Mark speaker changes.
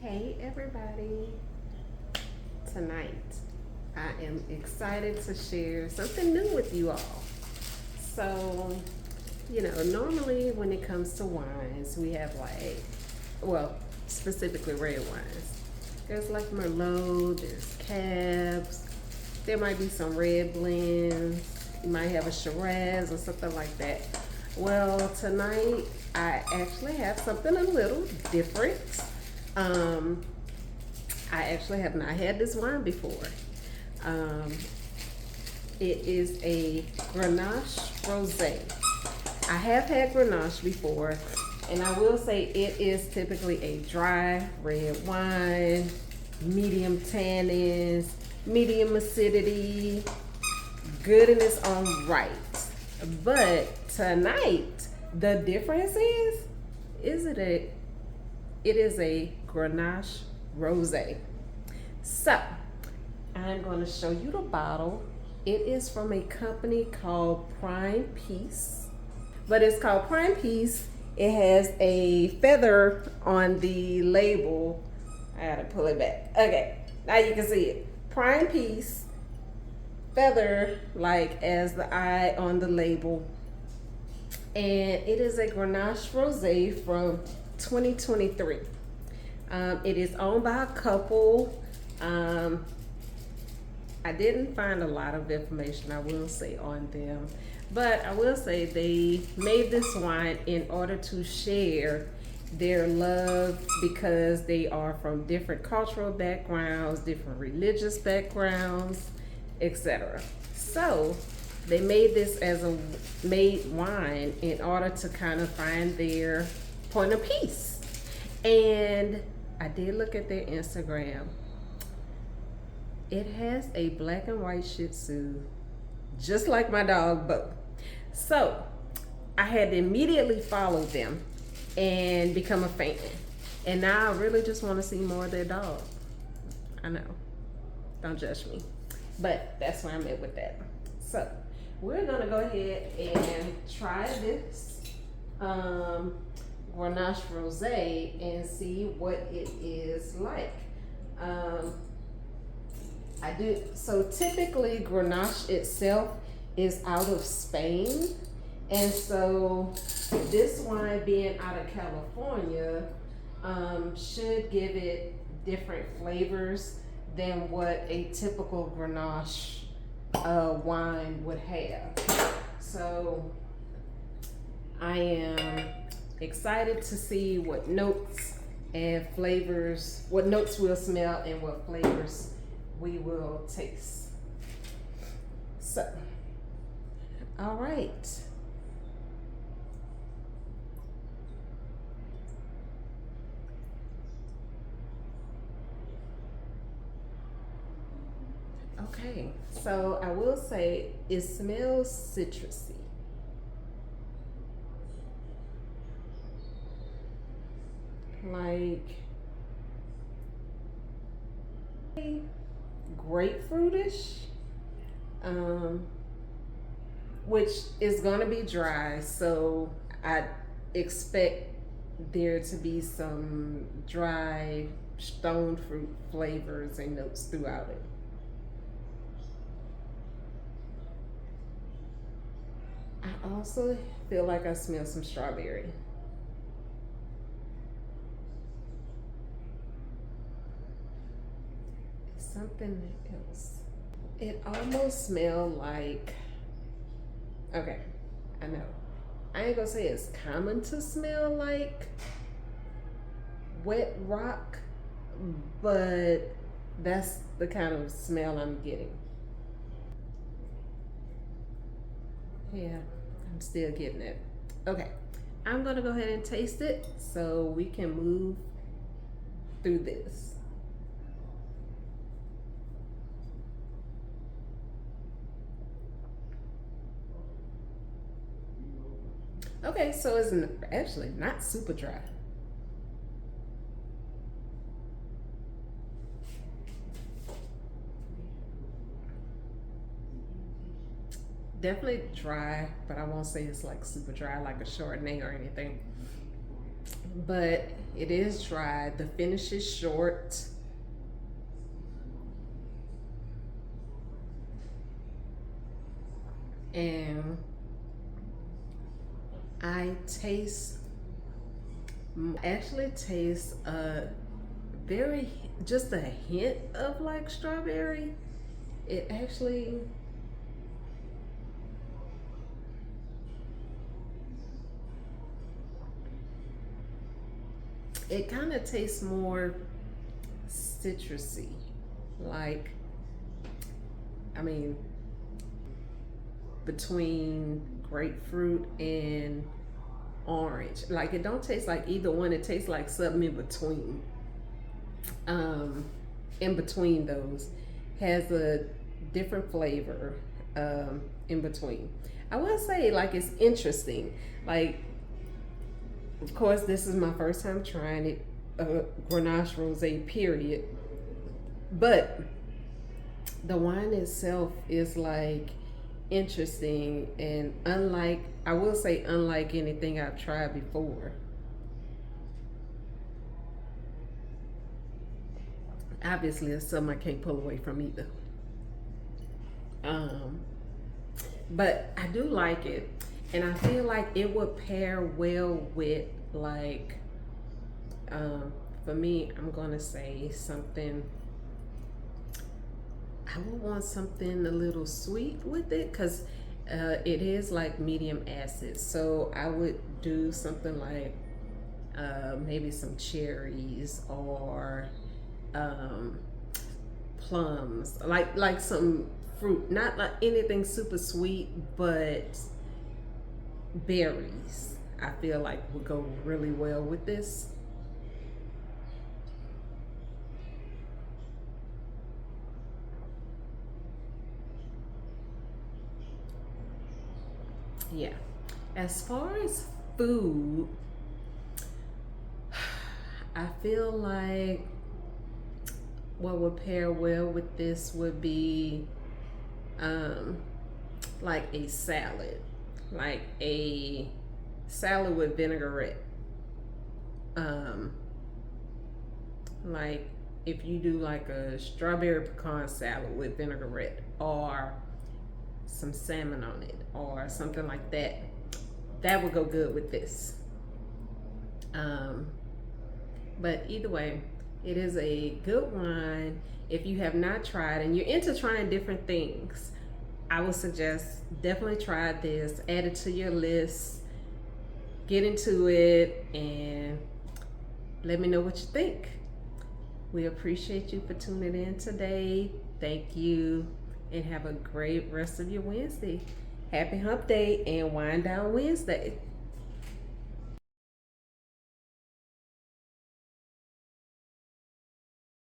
Speaker 1: Hey everybody! Tonight I am excited to share something new with you all. So, normally when it comes to wines, we have specifically red wines. There's like Merlot, there's Cabs, there might be some red blends, you might have a Shiraz or something like that. Well, tonight I actually have something a little different. Um, I actually have not had this wine before. Um, it is a Grenache Rosé. I have had Grenache before, and I will say it is typically a dry red wine, medium tannins, medium acidity, good in its own right. But tonight, the difference is it is a Grenache Rosé. So, I'm going to show you the bottle. It is from a company called Prime Peace. But it's called Prime Peace. It has a feather on the label. I gotta pull it back. Okay, now you can see it. Prime Peace, feather like as the eye on the label. And it is a Grenache Rosé from 2023. It is owned by a couple. I didn't find a lot of information, I will say, on them. But I will say they made this wine in order to share their love because they are from different cultural backgrounds, different religious backgrounds, etc. So they made this as a made wine in order to kind of find their point of peace. And I did look at their Instagram. It has a black and white Shih Tzu, just like my dog Bo. So I had to immediately follow them and become a fan. And now I really just want to see more of their dog. I know, don't judge me, but that's where I'm at with that. So we're gonna go ahead and try this Grenache Rosé and see what it is like. I do so typically Grenache itself is out of Spain, and so this wine being out of California should give it different flavors than what a typical Grenache wine would have. So I am excited to see what notes and flavors, what notes we'll smell and what flavors we will taste. So, all right. Okay, so I will say it smells citrusy. Like grapefruitish, which is gonna be dry, so I expect there to be some dry stone fruit flavors and notes throughout it. I also feel like I smell some strawberry. Something else. It almost smelled like, okay, I know. I ain't gonna say it's common to smell like wet rock, but that's the kind of smell I'm getting. Yeah, I'm still getting it. Okay, I'm gonna go ahead and taste it so we can move through this. Okay, so it's actually not super dry. Definitely dry, but I won't say it's like super dry like a Chardonnay or anything. but it is dry. The finish is short. And I taste, actually taste a very, just a hint of like strawberry. It actually, it kind of tastes more citrusy. Like, I mean, between grapefruit and orange. Like it don't taste like either one. It tastes like something in between. Um, in between those has a different flavor. In between, I would say like it's interesting. Like, of course, this is my first time trying it. Grenache Rosé, period. But the wine itself is like interesting and unlike, I will say, unlike anything I've tried before. Obviously, it's something I can't pull away from either. Um, but I do like it, and I feel like it would pair well with like, um, for me, I'm gonna say something. I would want something a little sweet with it because it is like medium acid. So I would do something like maybe some cherries or um, plums, like some fruit, not like anything super sweet, but berries. I feel like would go really well with this. Yeah. As far as food, I feel like what would pair well with this would be um, like a salad, like a salad with vinaigrette. Um, like if you do like a strawberry pecan salad with vinaigrette or some salmon on it or something like that, that would go good with this. Um, but either way, it is a good wine. If you have not tried and you're into trying different things, I would suggest definitely try this, add it to your list, get into it, and let me know what you think. We appreciate you for tuning in today. Thank you, and have a great rest of your Wednesday. Happy Hump Day and Wind Down Wednesday.